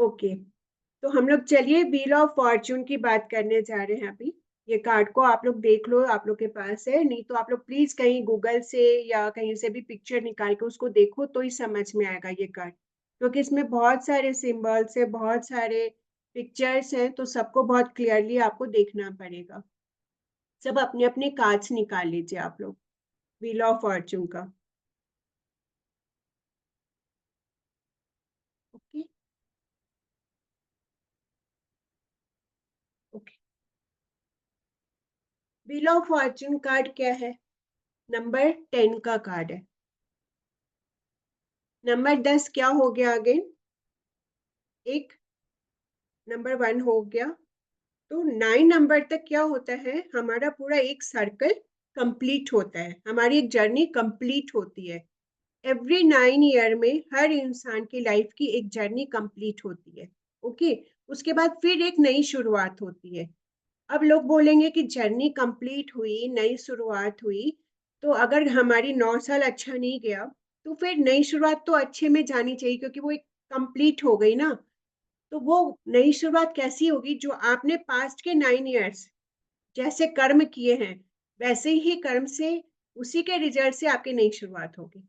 Okay, तो हम लोग चलिए व्हील ऑफ फॉर्च्यून की बात करने जा रहे हैं अभी। ये कार्ड को आप लोग देख लो, आप लोग के पास है, नहीं तो आप लोग प्लीज कहीं गूगल से या कहीं से भी पिक्चर निकाल के उसको देखो तो ही समझ में आएगा ये कार्ड, क्योंकि इसमें बहुत सारे सिंबल्स है, बहुत सारे पिक्चर्स हैं, तो सबको बहुत क्लियरली आपको देखना पड़ेगा। सब अपने अपने कार्ड्स निकाल लीजिए आप लोग व्हील ऑफ फॉर्च्यून का। Okay okay, wheel of Fortune card क्या है? नंबर 10 का कार्ड है। नंबर 10 क्या हो गया अगेन? एक नंबर 1 हो गया, तो 9 नंबर तक क्या होता है, हमारा पूरा एक सर्कल कंप्लीट होता है, हमारी एक जर्नी कंप्लीट होती है। एवरी 9 ईयर में हर इंसान की लाइफ की एक जर्नी कंप्लीट होती है। ओके, उसके बाद फिर एक नई शुरुआत होती है। अब लोग बोलेंगे कि जर्नी कंप्लीट हुई, नई शुरुआत हुई, तो अगर हमारी 9 साल अच्छा नहीं गया तो फिर नई शुरुआत तो अच्छे में जानी चाहिए, क्योंकि वो एक कंप्लीट हो गई ना। तो वो नई शुरुआत कैसी होगी? जो आपने पास्ट के 9 ईयर्स जैसे कर्म किए हैं, वैसे ही कर्म से, उसी के रिजल्ट से आपकी नई शुरुआत होगी।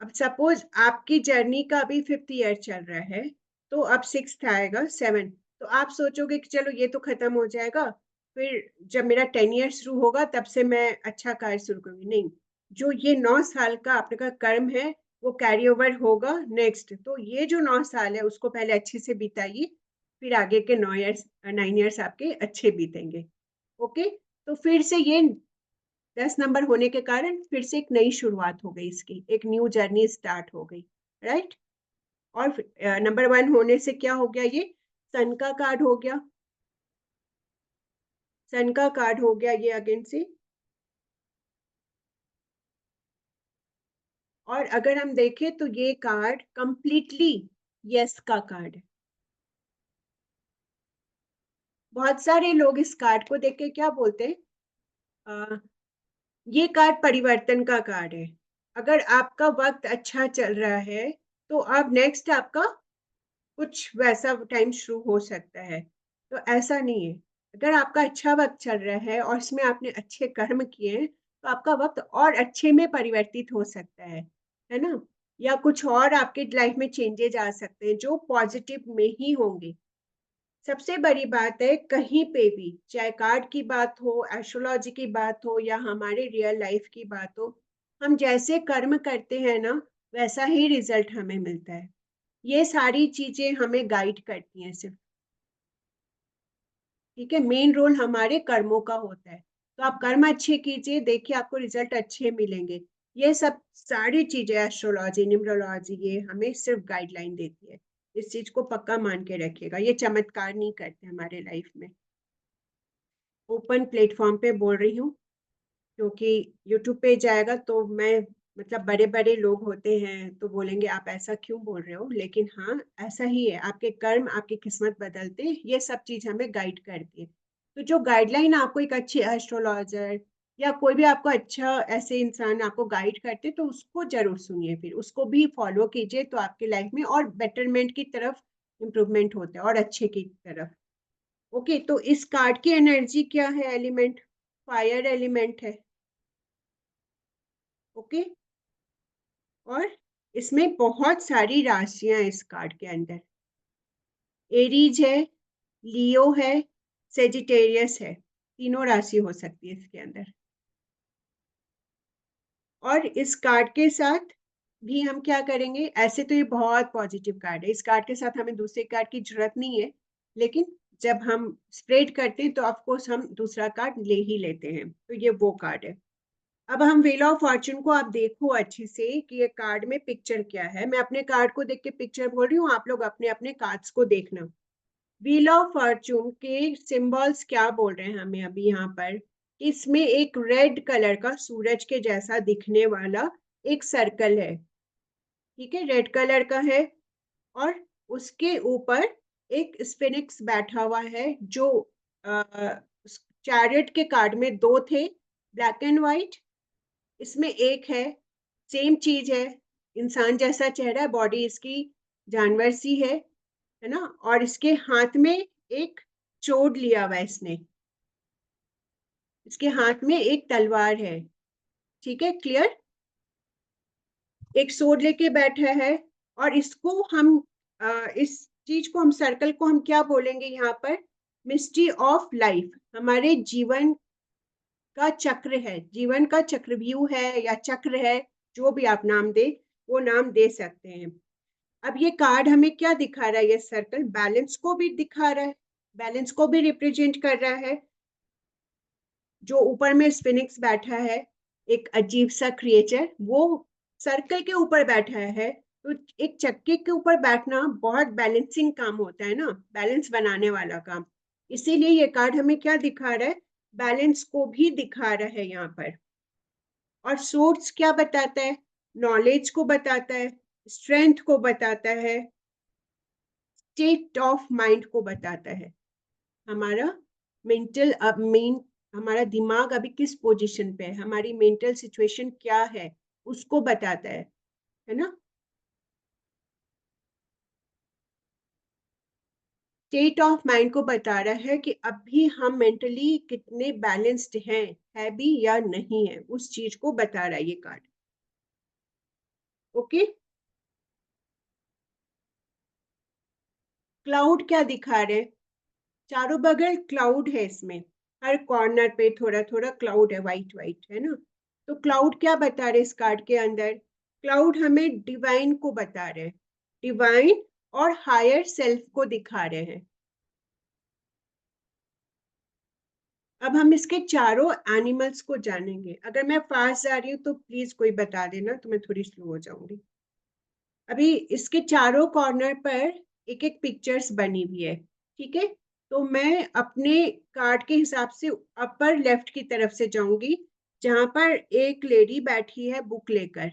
अब सपोज आपकी जर्नी का अभी 5th ईयर चल रहा है, तो अब 6th आएगा, 7, तो आप सोचोगे कि चलो ये तो खत्म हो जाएगा, फिर जब मेरा 10 ईयर शुरू होगा तब से मैं अच्छा कार्य शुरू करूंगी। नहीं, जो ये 9 साल का आपका कर्म है वो कैरी ओवर होगा नेक्स्ट, तो ये जो 9 साल है उसको पहले अच्छे से बिताइए, फिर आगे के 9 ईयर्स, 9 ईयर्स आपके अच्छे बीतेंगे। ओके, तो फिर से ये 10 नंबर होने के कारण फिर से एक नई शुरुआत हो गई, इसकी एक न्यू जर्नी स्टार्ट हो गई, राइट। और नंबर 1 होने से क्या हो गया, ये सन का कार्ड हो गया, सन का कार्ड हो गया ये अगेन से। और अगर हम देखें तो ये कार्ड कंप्लीटली यस का कार्ड है। बहुत सारे लोग इस कार्ड को देख के क्या बोलते हैं, ये कार्ड परिवर्तन का कार्ड है। अगर आपका वक्त अच्छा चल रहा है तो अब नेक्स्ट आपका कुछ वैसा टाइम शुरू हो सकता है। तो ऐसा नहीं है, अगर आपका अच्छा वक्त चल रहा है और इसमें आपने अच्छे कर्म किए हैं तो आपका वक्त और अच्छे में परिवर्तित हो सकता है ना। या कुछ और आपके लाइफ में चेंजेस आ सकते हैं जो पॉजिटिव में ही होंगे। सबसे बड़ी बात है, कहीं पे भी चाहे कार्ड की बात हो, एस्ट्रोलॉजी की बात हो या हमारे रियल लाइफ की बात हो, हम जैसे कर्म करते हैं ना, वैसा ही रिजल्ट हमें मिलता है। ये सारी चीजें हमें गाइड करती हैं सिर्फ, ठीक है। मेन रोल हमारे कर्मों का होता है, तो आप कर्म अच्छे कीजिए, देखिए आपको रिजल्ट अच्छे मिलेंगे। ये सब सारी चीजें एस्ट्रोलॉजी, न्यूमरोलॉजी, ये हमें सिर्फ गाइडलाइन देती है। इस चीज को पक्का मान के रखिएगा, ये चमत्कार नहीं करते हमारे लाइफ में। ओपन प्लेटफॉर्म पे बोल रही हूँ, क्योंकि यूट्यूब पे जाएगा तो मैं, मतलब बड़े बड़े लोग होते हैं तो बोलेंगे आप ऐसा क्यों बोल रहे हो, लेकिन हाँ ऐसा ही है, आपके कर्म आपकी किस्मत बदलते हैं, ये सब चीज हमें गाइड करती है। तो जो गाइडलाइन आपको एक अच्छे एस्ट्रोलॉजर या कोई भी आपको अच्छा ऐसे इंसान आपको गाइड करते, तो उसको जरूर सुनिए, फिर उसको भी फॉलो कीजिए, तो आपके लाइफ में और बेटरमेंट की तरफ इम्प्रूवमेंट होता है और अच्छे की तरफ। ओके, तो इस कार्ड की एनर्जी क्या है? एलिमेंट फायर एलिमेंट है। ओके, और इसमें बहुत सारी राशियां हैं इस कार्ड के अंदर। एरीज है, लियो है, सेजिटेरियस है, तीनों राशि हो सकती है इसके अंदर। और इस कार्ड के साथ भी हम क्या करेंगे, ऐसे तो ये बहुत पॉजिटिव कार्ड है, इस कार्ड के साथ हमें दूसरे कार्ड की जरूरत नहीं है, लेकिन जब हम स्प्रेड करते हैं तो ऑफकोर्स हम दूसरा कार्ड ले ही लेते हैं, तो ये वो कार्ड है। अब हम व्हील ऑफ फॉर्च्यून को आप देखो अच्छे से कि ये कार्ड में पिक्चर क्या है। मैं अपने कार्ड को देख के पिक्चर बोल रही हूँ, आप लोग अपने अपने कार्ड्स को देखना। व्हील ऑफ फॉर्च्यून के सिंबल्स क्या बोल रहे हैं हमें अभी यहाँ पर, इसमें एक रेड कलर का सूरज के जैसा दिखने वाला एक सर्कल है, ठीक है, रेड कलर का है। और उसके ऊपर एक स्फिनिक्स बैठा हुआ है, जो चैरियट के कार्ड में दो थे, ब्लैक एंड व्हाइट, इसमें एक है, सेम चीज है, इंसान जैसा चेहरा है, बॉडी इसकी जानवर सी है, है ना, और इसके हाथ में एक चोट लिया हुआ है इसने, इसके हाथ में एक तलवार है। ठीक है, क्लियर? एक सोड लेके बैठा है, और इसको हम इस चीज को हम, सर्कल को हम क्या बोलेंगे यहाँ पर? मिस्ट्री ऑफ लाइफ, हमारे जीवन का चक्र है, जीवन का चक्रव्यूह है या चक्र है, जो भी आप नाम दे, वो नाम दे सकते हैं। अब ये कार्ड हमें क्या दिखा रहा है? ये सर्कल बैलेंस को भी दिखा रहा है, बैलेंस को भी रिप्रेजेंट कर रहा है। जो ऊपर में स्फिनिक्स बैठा है, एक अजीब सा क्रिएचर, वो सर्कल के ऊपर बैठा है। तो एक चक्के के ऊपर बैठना बहुत बैलेंसिंग काम होता है ना, बैलेंस बनाने वाला काम। इसीलिए ये कार्ड हमें क्या दिखा रहा है? बैलेंस को भी दिखा रहा है यहाँ पर। और सोर्स क्या बताता है? नॉलेज को बताता है, स्ट्रेंथ को बताता है, स्टेट ऑफ माइंड को बताता है। हमारा मेंटल अब मेन, हमारा दिमाग अभी किस पोजीशन पे है, हमारी मेंटल सिचुएशन क्या है, उसको बताता है ना। स्टेट ऑफ माइंड को बता रहा है कि अभी हम मेंटली कितने बैलेंस्ड हैं, है भी या नहीं है, उस चीज को बता रहा है ये कार्ड। ओके, क्लाउड क्या दिखा रहे? चारों बगल क्लाउड है इसमें, हर कॉर्नर पे थोड़ा थोड़ा क्लाउड है, वाइट वाइट, है ना। तो क्लाउड क्या बता रहे इस कार्ड के अंदर? क्लाउड हमें डिवाइन को बता रहे हैं, डिवाइन और हायर सेल्फ को दिखा रहे हैं। अब हम इसके चारों एनिमल्स को जानेंगे। अगर मैं फास्ट जा रही हूँ तो प्लीज कोई बता देना, तो मैं थोड़ी स्लो हो जाऊंगी। अभी इसके चारों कॉर्नर पर एक एक पिक्चर्स बनी हुई है, ठीक है। तो मैं अपने कार्ड के हिसाब से अपर लेफ्ट की तरफ से जाऊंगी, जहां पर एक लेडी बैठी है बुक लेकर।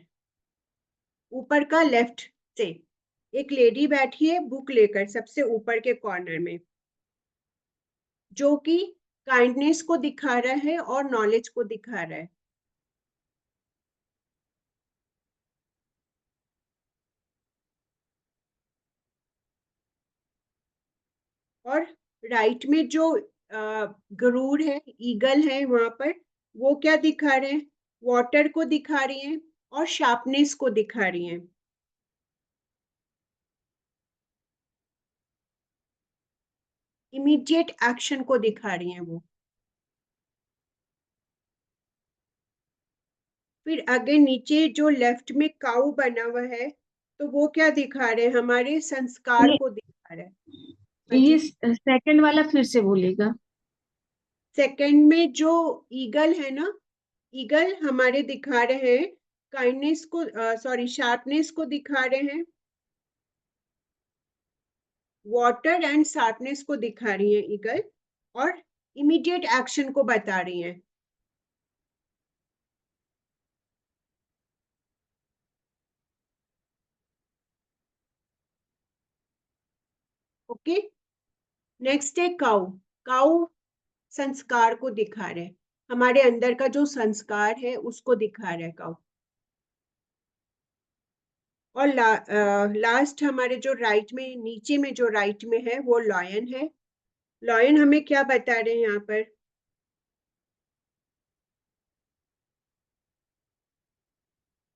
ऊपर का लेफ्ट से एक लेडी बैठी है बुक लेकर, सबसे ऊपर के कॉर्नर में, जो कि काइंडनेस को दिखा रहा है और नॉलेज को दिखा रहा है। और राइट में जो गरुड़ है, ईगल है वहां पर, वो क्या दिखा रहे हैं? वाटर को दिखा रही हैं और शार्पनेस को दिखा रही हैं। इमीडिएट एक्शन को दिखा रही हैं वो। फिर आगे नीचे जो लेफ्ट में काऊ बना हुआ है, तो वो क्या दिखा रहे हैं? हमारे संस्कार ये को दिखा रहे हैं। हाँ ये जी। सेकंड वाला फिर से बोलेगा। सेकंड में जो ईगल है ना, ईगल हमारे दिखा रहे हैं काइंडनेस को, सॉरी, शार्पनेस को दिखा रहे हैं, वाटर एंड शार्पनेस को दिखा रही है ईगल, और इमीडिएट एक्शन को बता रही है। ओके, नेक्स्ट है काउ। काउ संस्कार को दिखा रहे, हमारे अंदर का जो संस्कार है उसको दिखा रहे काउ। और लास्ट हमारे जो राइट में, नीचे में जो राइट में है, वो लॉयन है। लॉयन हमें क्या बता रहे हैं यहाँ पर?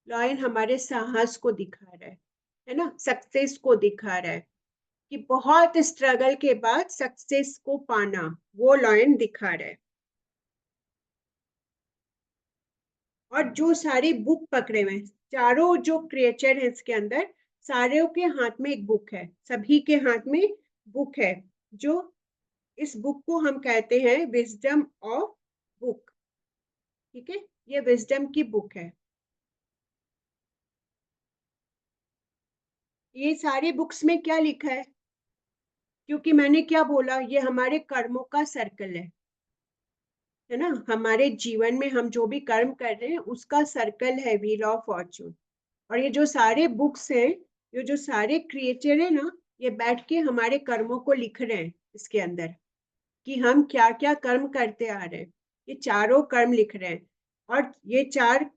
लॉयन हमारे साहस को दिखा रहा है ना, सक्सेस को दिखा रहा है, कि बहुत स्ट्रगल के बाद सक्सेस को पाना, वो लॉयन दिखा रहा है। और जो सारे बुक पकड़े हुए हैं, चारों जो क्रिएचर है इसके अंदर, सारे के हाथ में एक बुक है, सभी के हाथ में बुक है। जो इस बुक को हम कहते हैं विजडम ऑफ बुक। ठीक है, ये विजडम की बुक है। ये सारे बुक्स में क्या लिखा है? क्योंकि मैंने क्या बोला, ये हमारे कर्मों का सर्कल है ना, हमारे जीवन में हम जो भी कर्म कर रहे हैं उसका सर्कल है, व्हील ऑफ फॉर्चून। और ये जो सारे बुक्स हैं, ये जो सारे क्रिएचर है ना, ये बैठ के हमारे कर्मों को लिख रहे हैं इसके अंदर, कि हम क्या क्या कर्म करते आ रहे हैं। ये चारों कर्म लिख रहे हैं। और ये चार,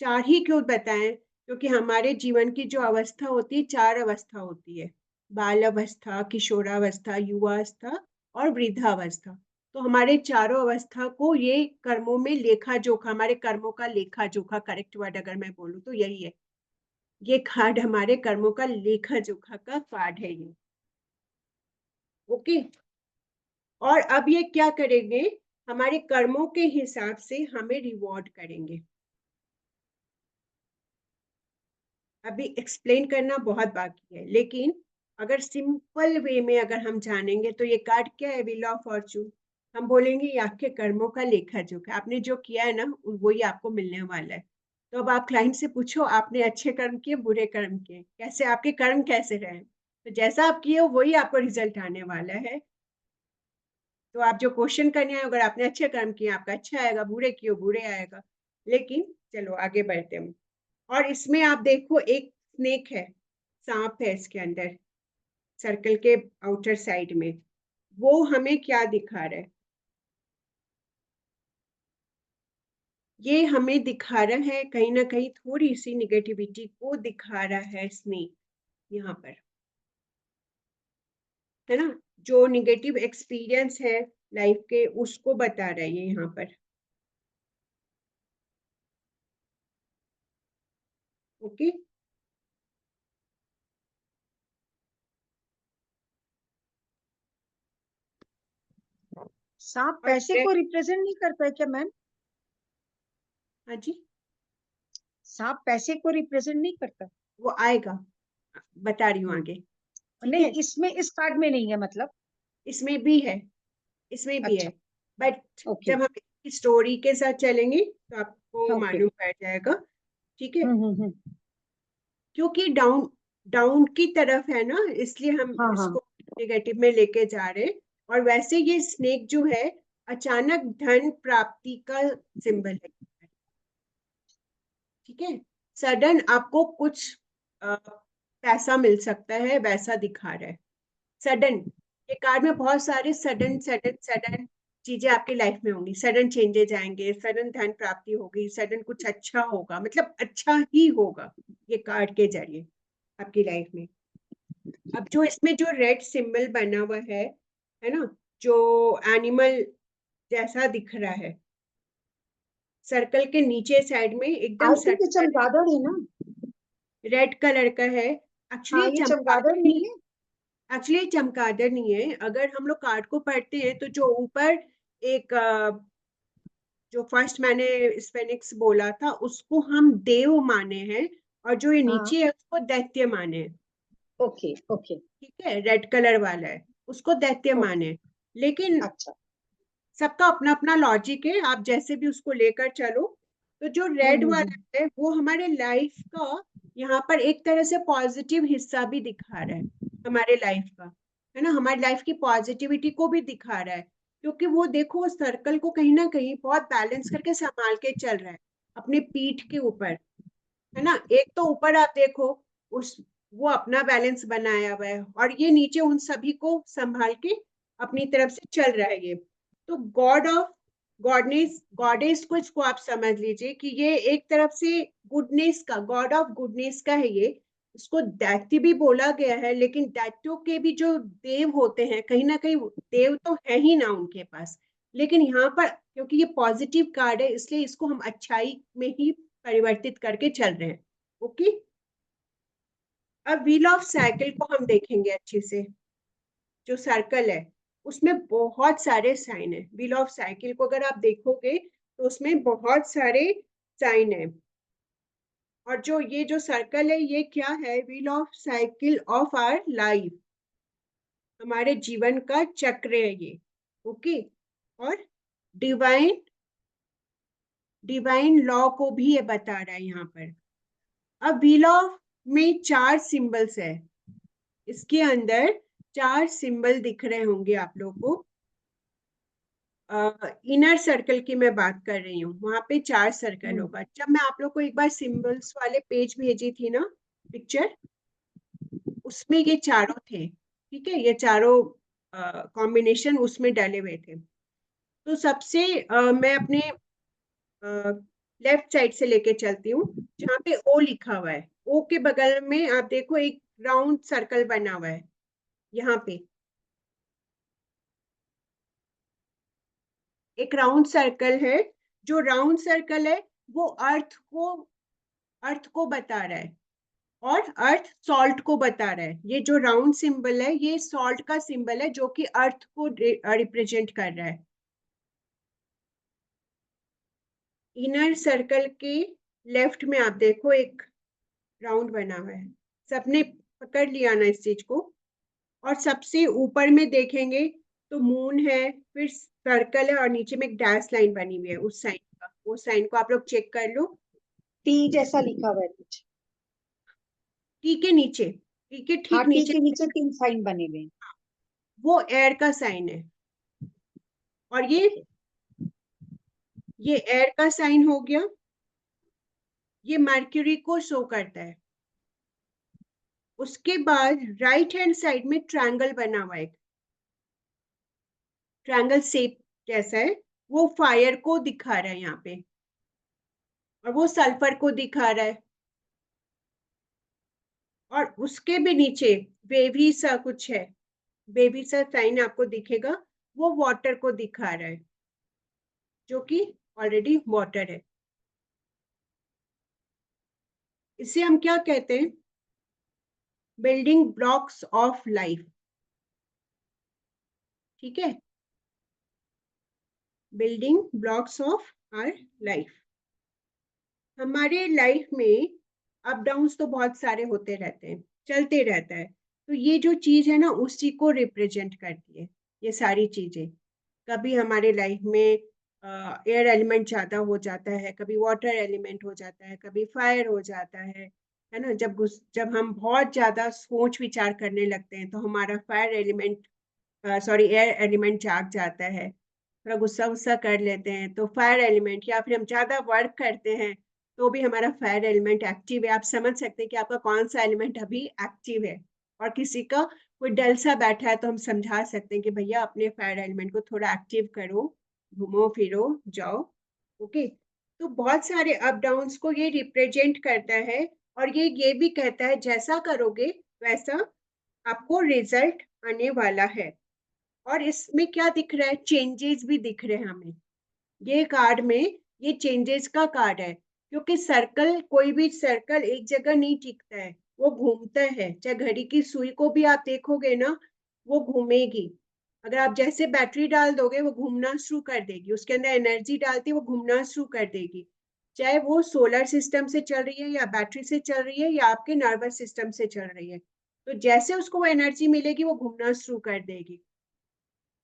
चार ही क्यों बताएं? क्योंकि हमारे जीवन की जो अवस्था होती है, चार अवस्था होती है। बाल अवस्था, किशोरावस्था, युवावस्था और वृद्धावस्था। तो हमारे चारों अवस्था को ये कर्मों में लेखा जोखा, हमारे कर्मों का लेखा जोखा, करेक्ट वर्ड अगर मैं बोलूं तो यही है। ये कार्ड हमारे कर्मों का लेखा जोखा का कार्ड है ये। ओके। और अब ये क्या करेंगे, हमारे कर्मों के हिसाब से हमें रिवॉर्ड करेंगे। अभी एक्सप्लेन करना बहुत बाकी है, लेकिन अगर सिंपल वे में अगर हम जानेंगे तो ये कार्ड क्या है, व्हील ऑफ फॉर्चून। हम बोलेंगे ये आपके कर्मों का लेखा जोखा, आपने जो किया है ना वही आपको मिलने वाला है। तो अब आप क्लाइंट से पूछो, आपने अच्छे कर्म किए, बुरे कर्म किए, कैसे आपके कर्म कैसे रहे, तो जैसा आप किए वही आपको रिजल्ट आने वाला है। तो आप जो क्वेश्चन करने आए, अगर आपने अच्छे कर्म किए आपका अच्छा आएगा, बुरे किए बुरे आएगा। लेकिन चलो आगे बढ़ते हैं। और इसमें आप देखो एक स्नेक है, सांप है इसके अंदर, सर्कल के आउटर साइड में। वो हमें क्या दिखा रहा है, ये हमें दिखा रहा है कहीं ना कहीं थोड़ी सी निगेटिविटी को दिखा रहा है स्नेक यहाँ पर, है ना। जो निगेटिव एक्सपीरियंस है लाइफ के उसको बता रहा है ये यहाँ पर। ओके। सांप और पैसे को रिप्रेजेंट नहीं करता है क्या मैम? हाँ जी, सांप पैसे को रिप्रेजेंट नहीं करता? वो आएगा, बता रही हूँ आगे। ठीक नहीं, है, इसमें इस कार्ड में नहीं है मतलब। इसमें भी है, इसमें भी है, अच्छा। But okay. जब हम स्टोरी के साथ चलेंगे तो आपको ओके। मालूम पड़ जाएगा। ठीक है, हम्म। क्योंकि डाउन डाउन की तरफ है ना, इसलिए हम हाँ हाँ। इसको नेगेटिव में लेके जा रहे हैं। और वैसे ये स्नेक जो है अचानक धन प्राप्ति का सिंबल है। ठीक है, सडन आपको कुछ पैसा मिल सकता है, वैसा दिखा रहा है। सडन, ये कार्ड में बहुत सारे सडन सडन सडन चीजें आपकी लाइफ में होंगी, सडन चेंजेस आएंगे, सडन धन प्राप्ति होगी, सडन कुछ अच्छा होगा, मतलब अच्छा ही होगा ये कार्ड के जरिए आपकी लाइफ में। अब जो इसमें जो रेड सिंबल बना हुआ है ना, जो एनिमल जैसा दिख रहा है, सर्कल के नीचे साइड में एकदम आई थिंक ये सर्कल चमगादड़ है ना? रेड कलर का है। हाँ, एक्चुअली ये चमगादड़ चमगादड़ नहीं, नहीं है? एक्चुअली चमगादड़ नहीं है। अगर हम लोग कार्ड को पढ़ते हैं तो जो ऊपर एक जो फर्स्ट मैंने स्फेनिक्स बोला था उसको हम देव माने हैं, और जो ये हाँ। नीचे है उसको दैत्य माने हैं। Okay okay. ठीक है, रेड कलर वाला है उसको दैत्य ओके। माने। लेकिन अच्छा। सबका अपना अपना लॉजिक है, आप जैसे भी उसको लेकर चलो। तो जो रेड हम्म। वाला है वो हमारे लाइफ का यहाँ पर एक तरह से पॉजिटिव हिस्सा भी दिखा रहा है, हमारे लाइफ का, है ना, हमारी लाइफ की पॉजिटिविटी को भी दिखा रहा है। क्योंकि वो देखो सर्कल को कहीं ना कहीं बहुत बैलेंस करके संभाल के चल रहा है अपने पीठ के ऊपर, है ना। एक तो ऊपर आप देखो उस, वो अपना बैलेंस बनाया हुआ है, और ये नीचे उन सभी को संभाल के अपनी तरफ से चल रहा है ये। तो गॉड ऑफ गॉडनेस, गॉडेस को इसको आप समझ लीजिए कि ये एक तरफ से गुडनेस का, गॉड ऑफ गुडनेस का है ये। इसको दैत्य भी बोला गया है, लेकिन दैत्यों के भी जो देव होते हैं कहीं ना कहीं देव तो है ही ना उनके पास। लेकिन यहाँ पर क्योंकि ये पॉजिटिव कार्ड है इसलिए इसको हम अच्छाई में ही परिवर्तित करके चल रहे हैं। ओके। अब व्हील ऑफ साइकिल को हम देखेंगे अच्छे से। जो सर्कल है उसमें बहुत सारे साइन है, व्हील ऑफ साइकिल को अगर आप देखोगे तो उसमें बहुत सारे साइन है। और जो ये जो सर्कल है ये क्या है, wheel of cycle of our life, हमारे जीवन का चक्र है ये। ओके। और डिवाइन डिवाइन लॉ को भी ये बता रहा है यहाँ पर। अब व्हील ऑफ में चार सिंबल्स है, इसके अंदर चार सिंबल दिख रहे होंगे आप लोगों को। इनर सर्कल की मैं बात कर रही हूँ, वहां पे चार सर्कल होगा। जब मैं आप लोग को एक बार सिंबल्स वाले पेज भेजी थी ना पिक्चर, उसमें ये चारों थे। ठीक है, ये चारों कॉम्बिनेशन उसमें डाले हुए थे। तो सबसे मैं अपने लेफ्ट साइड से लेके चलती हूँ, जहाँ पे ओ लिखा हुआ है। ओ के बगल में आप देखो एक राउंड सर्कल बना हुआ है, यहाँ पे एक राउंड सर्कल है, जो राउंड सर्कल है वो अर्थ को बता रहा है, और अर्थ सॉल्ट को बता रहा है। ये जो राउंड सिंबल है ये सॉल्ट का सिंबल है, जो कि अर्थ को रिप्रेजेंट कर रहा है। इनर सर्कल के लेफ्ट में आप देखो एक राउंड बना हुआ है, सबने पकड़ लिया ना इस चीज को। और सबसे ऊपर में देखेंगे तो मून है, फिर सर्कल है, और नीचे में एक डैश लाइन बनी हुई है उस साइन का, वो साइन को आप लोग चेक कर लो। टी जैसा लिखा हुआ है कुछ। टी के नीचे, टी के हाँ, ठीक टी नीचे के नीचे 3 साइन बने हुए हैं। वो एयर का साइन है, और ये एयर का साइन हो गया। ये मर्क्यूरी को शो करता है। उसके बाद राइट हैंड साइड में ट्रायंगल बना हुआ है, ट्रायंगल शेप जैसा है, वो फायर को दिखा रहा है यहाँ पे, और वो सल्फर को दिखा रहा है। और उसके भी नीचे वेवी सा कुछ है, बेबी सा साइन आपको दिखेगा, वो वाटर को दिखा रहा है, जो कि ऑलरेडी वाटर है। इसे हम क्या कहते हैं? Building blocks of life. ठीक है, building blocks of our life. हमारे लाइफ में अप डाउन्स तो बहुत सारे होते रहते हैं, चलते रहता है। तो ये जो चीज है ना, उसी को रिप्रेजेंट करती है ये सारी चीजें। कभी हमारे लाइफ में एयर एलिमेंट ज्यादा हो जाता है, कभी वाटर एलिमेंट हो जाता है, कभी फायर हो जाता है ना। जब हम बहुत ज्यादा सोच विचार करने लगते हैं तो हमारा fire element, sorry, air element जाग जाता है। थोड़ा गुस्सा गुस्सा कर लेते हैं तो फायर एलिमेंट, या फिर हम ज्यादा वर्क करते हैं तो भी हमारा फायर एलिमेंट एक्टिव है। आप समझ सकते हैं कि आपका कौन सा एलिमेंट अभी एक्टिव है। और किसी का कोई डल सा बैठा है तो हम समझा सकते हैं कि भैया अपने फायर एलिमेंट को थोड़ा एक्टिव करो, घूमो फिरो जाओ। ओके, तो बहुत सारे अप डाउन्स को ये रिप्रेजेंट करता है। और ये भी कहता है जैसा करोगे वैसा आपको रिजल्ट आने वाला है। और इसमें क्या दिख रहा है? चेंजेस भी दिख रहे हैं हमें ये कार्ड में। ये चेंजेस का कार्ड है, क्योंकि सर्कल, कोई भी सर्कल एक जगह नहीं टिकता है, वो घूमता है। चाहे घड़ी की सुई को भी आप देखोगे ना, वो घूमेगी। अगर आप जैसे बैटरी डाल दोगे वो घूमना शुरू कर देगी, उसके अंदर एनर्जी डालती वो घूमना शुरू कर देगी। चाहे वो सोलर सिस्टम से चल रही है, या बैटरी से चल रही है, या आपके नर्वस सिस्टम से चल रही है, तो जैसे उसको वो एनर्जी मिलेगी वो घूमना शुरू कर देगी।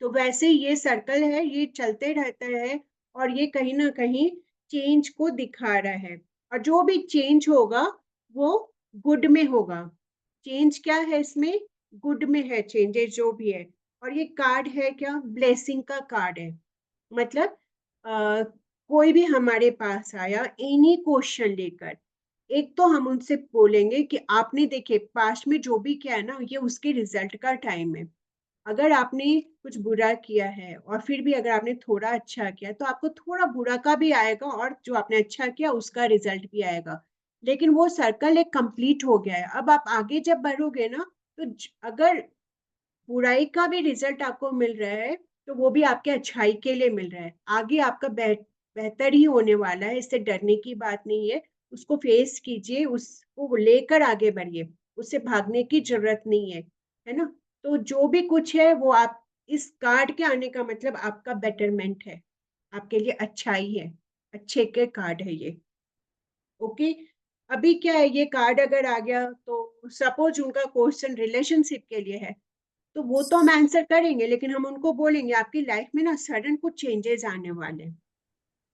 तो वैसे ये सर्कल है, ये चलते रहता है, और ये कहीं ना कहीं चेंज को दिखा रहा है। और जो भी चेंज होगा वो गुड में होगा। चेंज क्या है इसमें? गुड में है चेंजेस जो भी है। और ये कार्ड है क्या? ब्लेसिंग का कार्ड है। मतलब कोई भी हमारे पास आया एनी क्वेश्चन लेकर, एक तो हम उनसे बोलेंगे कि आपने देखे पास्ट में जो भी किया है ना, ये उसके रिजल्ट का टाइम है। अगर आपने कुछ बुरा किया है और फिर भी अगर आपने थोड़ा अच्छा किया, तो आपको थोड़ा बुरा का भी आएगा, और जो आपने अच्छा किया उसका रिजल्ट भी आएगा। लेकिन वो सर्कल एक कंप्लीट हो गया है। अब आप आगे जब बढ़ोगे ना, तो अगर बुराई का भी रिजल्ट आपको मिल रहा है, तो वो भी आपके अच्छाई के लिए मिल रहा है। आगे आपका बेहतर ही होने वाला है, इससे डरने की बात नहीं है। उसको फेस कीजिए, उसको लेकर आगे बढ़िए, उससे भागने की जरूरत नहीं है ना। तो जो भी कुछ है वो आप, इस कार्ड के आने का मतलब आपका बेटरमेंट है, आपके लिए अच्छाई है, अच्छे के कार्ड है ये। ओके, अभी क्या है, ये कार्ड अगर आ गया तो सपोज उनका क्वेश्चन रिलेशनशिप के लिए है, तो वो तो हम आंसर करेंगे, लेकिन हम उनको बोलेंगे आपकी लाइफ में ना सडन कुछ चेंजेस आने वाले हैं।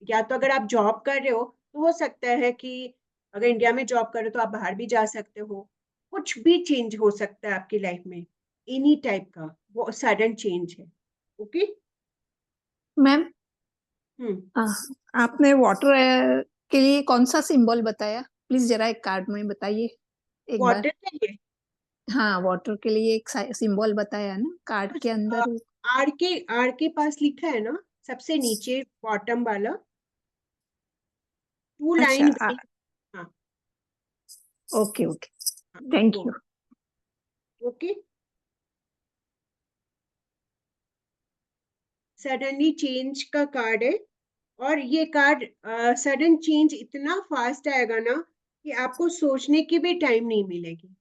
या तो अगर आप जॉब कर रहे हो तो हो सकता है कि अगर इंडिया में जॉब कर रहे हो तो आप बाहर भी जा सकते हो। कुछ भी चेंज हो सकता है आपकी लाइफ में, एनी टाइप का वो सडन चेंज है। ओके। मैम, हम्म। आपने वाटर के लिए कौन सा सिंबल बताया? प्लीज जरा एक कार्ड में बताइए एक बार। वाटर के लिए हाँ, वाटर के लिए एक सिंबल बताया ना कार्ड के अंदर। आर के पास लिखा है ना, सबसे नीचे बॉटम वाला, टू अच्छा, लाइन। हाँ ओके ओके, हाँ, थैंक वो। यू। ओके, सडनली चेंज का कार्ड है, और ये कार्ड सडन चेंज इतना फास्ट आएगा ना कि आपको सोचने की भी टाइम नहीं मिलेगी।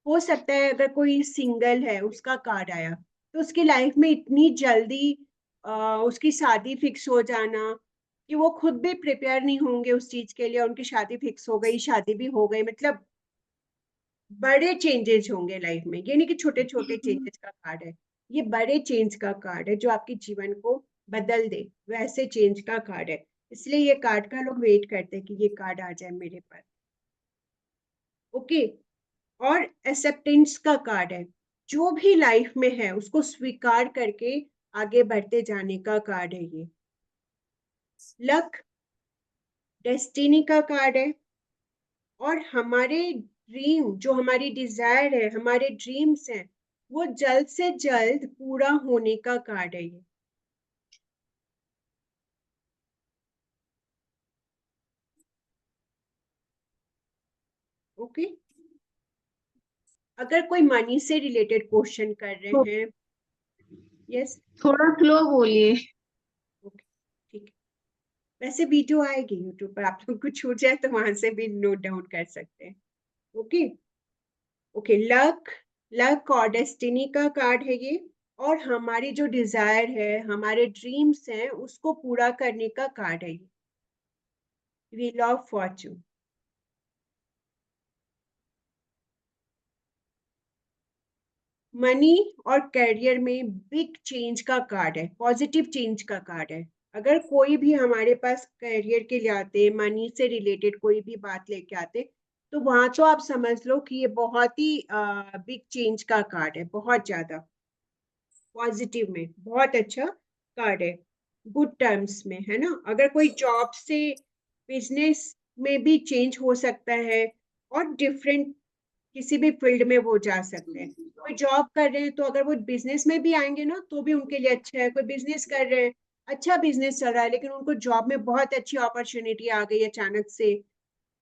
हो सकता है अगर कोई सिंगल है, उसका कार्ड आया तो उसकी लाइफ में इतनी जल्दी उसकी शादी फिक्स हो जाना कि वो खुद भी प्रिपेयर नहीं होंगे उस चीज के लिए, उनकी शादी फिक्स हो गई, शादी भी हो गई, मतलब बड़े चेंजेस होंगे लाइफ में। ये नहीं कि छोटे छोटे चेंजेस का कार्ड है, ये बड़े चेंज का कार्ड है जो आपके जीवन को बदल दे, वैसे चेंज का कार्ड है। इसलिए ये कार्ड का लोग वेट करते हैं कि ये कार्ड आ जाए मेरे पास। ओके। और एक्सेप्टेंस का कार्ड है, जो भी लाइफ में है उसको स्वीकार करके आगे बढ़ते जाने का कार्ड है ये। लक, डेस्टिनी का कार्ड है, और हमारे ड्रीम, जो हमारी डिजायर है, हमारे ड्रीम्स हैं, वो जल्द से जल्द पूरा होने का कार्ड है ये। ओके। अगर कोई मनी से रिलेटेड क्वेश्चन कर रहे हैं, यस, थोड़ा स्लो बोलिए। ओके, ठीक है। वैसे वीडियो आएगी यूट्यूब पर, आप लोग को छूट जाए तो वहां से भी नोट डाउन कर सकते हैं। ओके। ओके, लक, लक और डेस्टिनी का कार्ड है ये, और हमारी जो डिजायर है, हमारे ड्रीम्स हैं, उसको पूरा करने का कार्ड है ये। Wheel of Fortune. मनी और करियर में बिग चेंज का कार्ड है, पॉजिटिव चेंज का कार्ड है। अगर कोई भी हमारे पास करियर के लिए आते, मनी से रिलेटेड कोई भी बात लेके आते, तो वहां तो आप समझ लो कि ये बहुत ही बिग चेंज का कार्ड है, बहुत ज्यादा पॉजिटिव में, बहुत अच्छा कार्ड है, गुड टर्म्स में, है ना। अगर कोई जॉब से बिजनेस में भी चेंज हो सकता है, और डिफरेंट किसी भी फील्ड में वो जा सकते हैं। कोई जॉब कर रहे हैं तो अगर वो बिजनेस में भी आएंगे ना तो भी उनके लिए अच्छा है। कोई बिजनेस कर रहे हैं, अच्छा बिजनेस चल रहा है, लेकिन उनको जॉब में बहुत अच्छी अपॉर्चुनिटी आ गई अचानक से,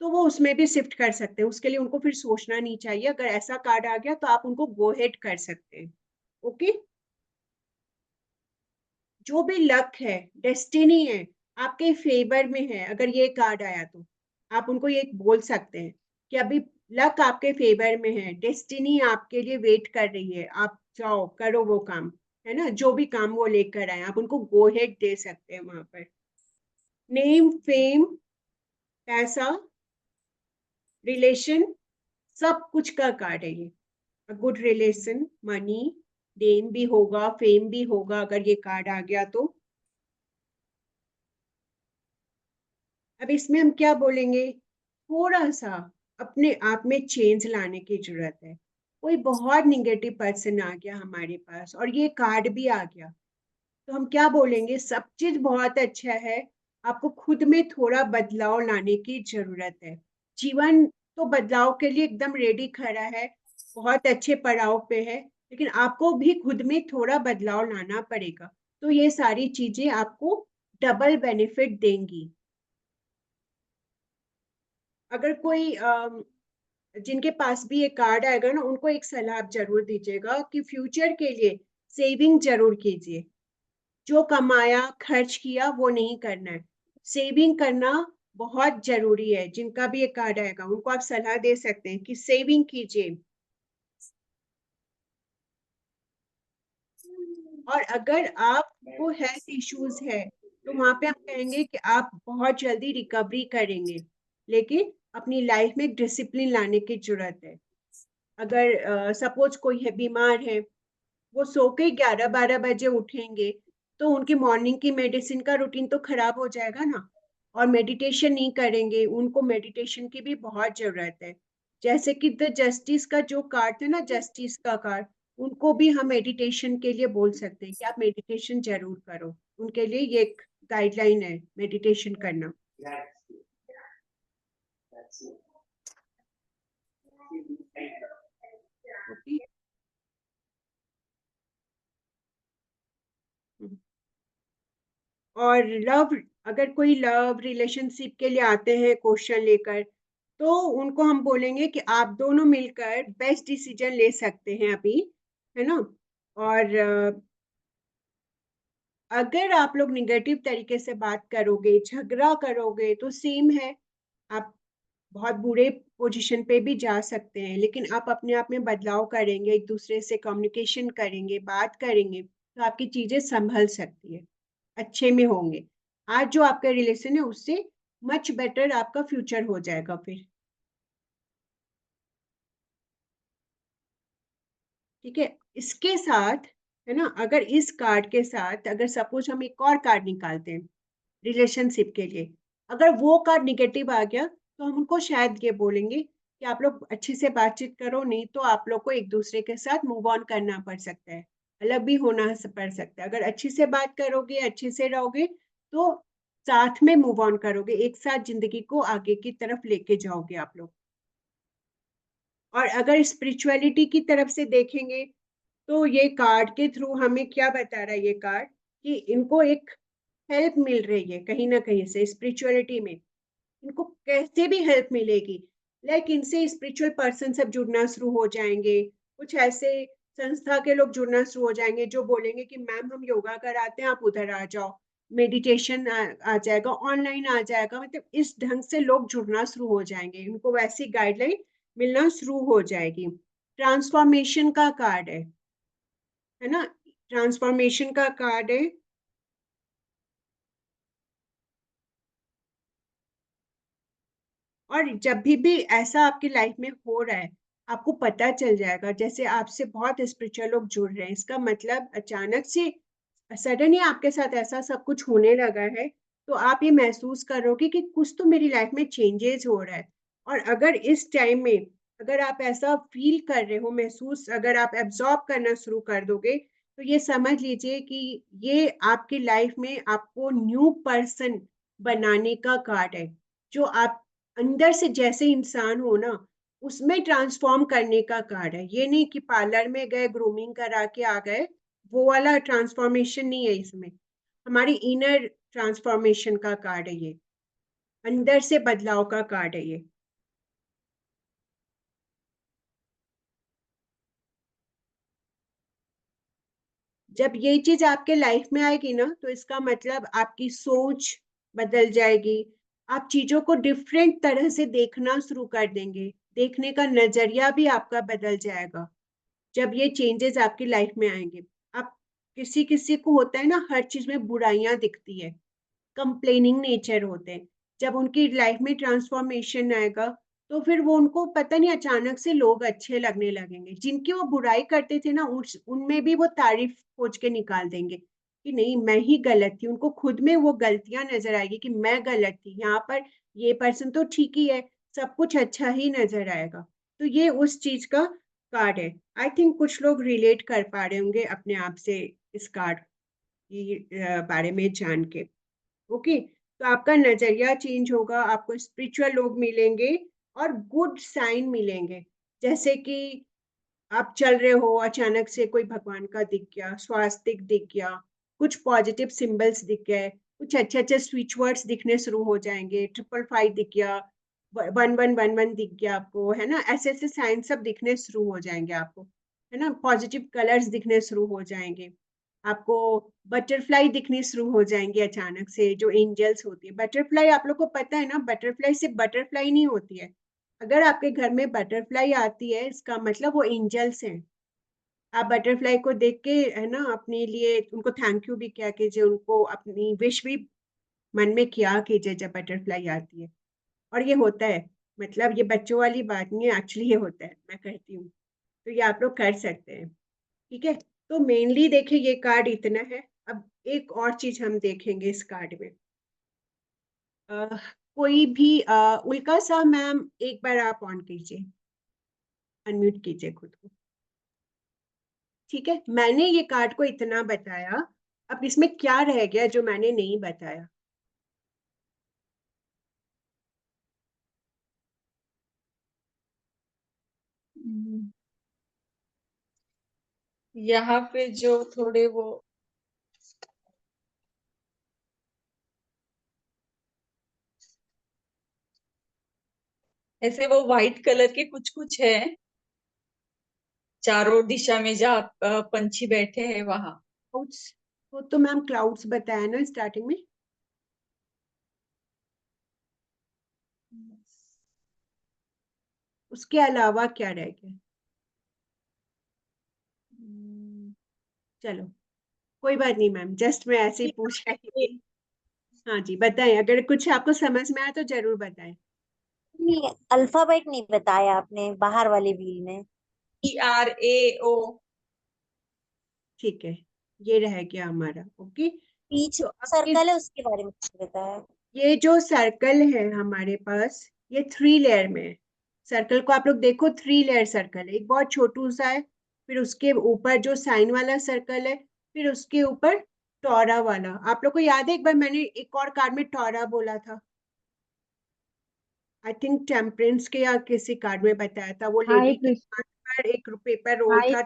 तो वो उसमें भी शिफ्ट कर सकते हैं। उसके लिए उनको फिर सोचना नहीं चाहिए। अगर ऐसा कार्ड आ गया तो आप उनको गो हेड कर सकते हैं। ओके। जो भी लक है, डेस्टिनी है, आपके फेवर में है, अगर ये कार्ड आया तो आप उनको ये बोल सकते हैं कि अभी लक आपके फेवर में है, डेस्टिनी आपके लिए वेट कर रही है, आप जाओ करो वो काम, है ना। जो भी काम वो लेकर आए आप उनको गो हेड दे सकते हैं वहां पर। नेम, फेम, पैसा, रिलेशन, सब कुछ का कार्ड है ये। गुड रिलेशन, मनी, नेम भी होगा, फेम भी होगा अगर ये कार्ड आ गया तो। अब इसमें हम क्या बोलेंगे, थोड़ा सा अपने आप में चेंज लाने की जरूरत है। कोई बहुत निगेटिव पर्सन आ गया हमारे पास और ये कार्ड भी आ गया, तो हम क्या बोलेंगे, सब चीज बहुत अच्छा है, आपको खुद में थोड़ा बदलाव लाने की जरूरत है। जीवन तो बदलाव के लिए एकदम रेडी खड़ा है, बहुत अच्छे पड़ाव पे है, लेकिन आपको भी खुद में थोड़ा बदलाव लाना पड़ेगा। तो ये सारी चीजें आपको डबल बेनिफिट देंगी। अगर कोई जिनके पास भी ये कार्ड आएगा ना, उनको एक सलाह जरूर दीजिएगा कि फ्यूचर के लिए सेविंग जरूर कीजिए। जो कमाया खर्च किया वो नहीं करना है, सेविंग करना बहुत जरूरी है। जिनका भी ये कार्ड आएगा उनको आप सलाह दे सकते हैं कि सेविंग कीजिए। और अगर आपको हेल्थ इश्यूज है तो वहां पे हम कहेंगे कि आप बहुत जल्दी रिकवरी करेंगे, लेकिन अपनी लाइफ में डिसिप्लिन लाने की जरूरत है। अगर सपोज कोई है बीमार है, वो सो के 11-12 बजे उठेंगे तो उनकी मॉर्निंग की मेडिसिन का रूटीन तो खराब हो जाएगा ना। और मेडिटेशन नहीं करेंगे, उनको मेडिटेशन की भी बहुत जरूरत है। जैसे कि द जस्टिस का जो कार्ड है ना, जस्टिस का कार्ड, उनको भी हम मेडिटेशन के लिए बोल सकते हैं कि आप मेडिटेशन जरूर करो। उनके लिए ये एक गाइडलाइन है, मेडिटेशन करना। ओके। और लव, अगर कोई लव रिलेशनशिप के लिए आते हैं क्वेश्चन लेकर, तो उनको हम बोलेंगे कि आप दोनों मिलकर बेस्ट डिसीजन ले सकते हैं अभी, है ना। और अगर आप लोग निगेटिव तरीके से बात करोगे, झगड़ा करोगे, तो सेम है, आप बहुत बुरे पोजीशन पे भी जा सकते हैं। लेकिन आप अपने आप में बदलाव करेंगे, एक दूसरे से कम्युनिकेशन करेंगे, बात करेंगे, तो आपकी चीजें संभल सकती है, अच्छे में होंगे। आज जो आपका रिलेशन है उससे मच बेटर आपका फ्यूचर हो जाएगा फिर। ठीक है, इसके साथ, है ना, अगर इस कार्ड के साथ अगर सपोज हम एक और कार्ड निकालते हैं रिलेशनशिप के लिए, अगर वो कार्ड निगेटिव आ गया तो हम उनको शायद ये बोलेंगे कि आप लोग अच्छे से बातचीत करो, नहीं तो आप लोग को एक दूसरे के साथ मूव ऑन करना पड़ सकता है, अलग भी होना पड़ सकता है। अगर अच्छे से बात करोगे, अच्छे से रहोगे, तो साथ में मूव ऑन करोगे, एक साथ जिंदगी को आगे की तरफ लेके जाओगे आप लोग। और अगर स्पिरिचुअलिटी की तरफ से देखेंगे, तो ये कार्ड के थ्रू हमें क्या बता रहा है ये कार्ड, कि इनको एक हेल्प मिल रही है कहीं ना कहीं से स्पिरिचुअलिटी में। इनको कैसे भी हेल्प मिलेगी, लाइक इनसे स्पिरिचुअल पर्सन सब जुड़ना शुरू हो जाएंगे, कुछ ऐसे संस्था के लोग जुड़ना शुरू हो जाएंगे जो बोलेंगे कि मैम हम योगा कराते हैं, आप उधर आ जाओ, मेडिटेशन आ जाएगा, ऑनलाइन आ जाएगा, मतलब इस ढंग से लोग जुड़ना शुरू हो जाएंगे, इनको वैसी गाइडलाइन मिलना शुरू हो जाएगी। ट्रांसफॉर्मेशन का कार्ड है ना, ट्रांसफॉर्मेशन का कार्ड है। और जब भी ऐसा आपकी लाइफ में हो रहा है, आपको पता चल जाएगा, जैसे आपसे बहुत स्पिरिचुअल लोग जुड़ रहे हैं, इसका मतलब अचानक से सडनली आपके साथ ऐसा सब कुछ होने लगा है, तो आप ये महसूस करोगे कि कुछ तो मेरी लाइफ में चेंजेस हो रहा है। और अगर इस टाइम में अगर आप ऐसा फील कर रहे हो, महसूस अगर आप एब्जॉर्ब करना शुरू कर दोगे, तो ये समझ लीजिए कि ये आपकी लाइफ में आपको न्यू पर्सन बनाने का कार्ड है, जो आप अंदर से जैसे इंसान हो ना, उसमें ट्रांसफॉर्म करने का कार्ड है। ये नहीं कि पार्लर में गए, ग्रूमिंग करा के आ गए, वो वाला ट्रांसफॉर्मेशन नहीं है इसमें। हमारी इनर ट्रांसफॉर्मेशन का कार्ड है ये, अंदर से बदलाव का कार्ड है ये। जब ये चीज आपके लाइफ में आएगी ना, तो इसका मतलब आपकी सोच बदल जाएगी, आप चीजों को डिफरेंट तरह से देखना शुरू कर देंगे, देखने का नजरिया भी आपका बदल जाएगा जब ये चेंजेस आपकी लाइफ में आएंगे। आप, किसी किसी को होता है ना, हर चीज में बुराइयां दिखती है, कंप्लेनिंग नेचर होते हैं, जब उनकी लाइफ में ट्रांसफॉर्मेशन आएगा, तो फिर वो उनको पता नहीं अचानक से लोग अच्छे लगने लगेंगे, जिनकी वो बुराई करते थे ना, उनमें भी वो तारीफ खोज के निकाल देंगे कि नहीं मैं ही गलत थी, उनको खुद में वो गलतियां नजर आएगी कि मैं गलत थी, यहाँ पर ये पर्सन तो ठीक ही है, सब कुछ अच्छा ही नजर आएगा। तो ये उस चीज का कार्ड है। आई थिंक कुछ लोग रिलेट कर पा रहे होंगे अपने आप से इस कार्ड के बारे में जान के। ओके, तो आपका नजरिया चेंज होगा, आपको स्पिरिचुअल लोग मिलेंगे और गुड साइन मिलेंगे, जैसे कि आप चल रहे हो, अचानक से कोई भगवान का दिख गया, स्वास्तिक दिख गया, कुछ पॉजिटिव सिंबल्स दिख गए, कुछ अच्छे अच्छे स्विच वर्ड्स दिखने शुरू हो जाएंगे, 555 दिख गया, 1111 दिख गया आपको, है ना, ऐसे ऐसे साइन सब दिखने शुरू हो जाएंगे आपको, है ना, पॉजिटिव कलर्स दिखने शुरू हो जाएंगे आपको, बटरफ्लाई दिखनी शुरू हो जाएंगी अचानक से, जो एंजल्स होती है। बटरफ्लाई आप लोग को पता है ना, बटरफ्लाई सिर्फ बटरफ्लाई नहीं होती है, अगर आपके घर में बटरफ्लाई आती है, इसका मतलब वो एंजल्स हैं। आप बटरफ्लाई को देख के, है ना, अपने लिए उनको थैंक यू भी क्या कीजिए, उनको अपनी विश भी मन में किया कीजिए जब बटरफ्लाई आती है। और ये होता है, मतलब ये बच्चों वाली बात नहीं है, एक्चुअली ये होता है, मैं करती हूँ। तो ये आप लोग कर सकते हैं। ठीक है, तो मेनली देखिए ये कार्ड इतना है। अब एक और चीज हम देखेंगे इस कार्ड में, कोई भी उल्का सा मैम, एक बार आप ऑन कीजिए, अनम्यूट कीजिए खुद को। ठीक है, मैंने ये कार्ड को इतना बताया, अब इसमें क्या रह गया जो मैंने नहीं बताया? हम्म, यहाँ पे जो थोड़े वो ऐसे वो व्हाइट कलर के कुछ कुछ है, चारों दिशा में जहाँ पंछी बैठे हैं वहां। क्लाउड्स, तो मैम क्लाउड्स बताया ना स्टार्टिंग में। उसके अलावा क्या रह गया? चलो कोई बात नहीं मैम, जस्ट मैं ऐसे ही पूछ रही थी। हाँ जी बताएं, अगर कुछ आपको समझ में आया तो जरूर बताएं। नहीं, अल्फाबेट नहीं बताया आपने बाहर वाली व्हील में। ERAO। ठीक है, ये रह गया हमारा। ओके, बीच तो में अब सर्कल है उसके बारे में कुछ बताया। ये जो सर्कल है हमारे पास, ये 3 लेयर में है। सर्कल को आप लोग देखो, 3 लेयर सर्कल है। एक बहुत छोटू सा है, फिर उसके ऊपर जो साइन वाला सर्कल है, फिर उसके ऊपर टोरा वाला। आप लोग को याद है एक बार मैंने एक और कार्ड में टोरा बोला था, आई थिंक टेम्परेंस के या किसी कार्ड में बताया था। वो हाई लेडी के प्रिस्ट हाथ पर एक पेपर रोल हाई था,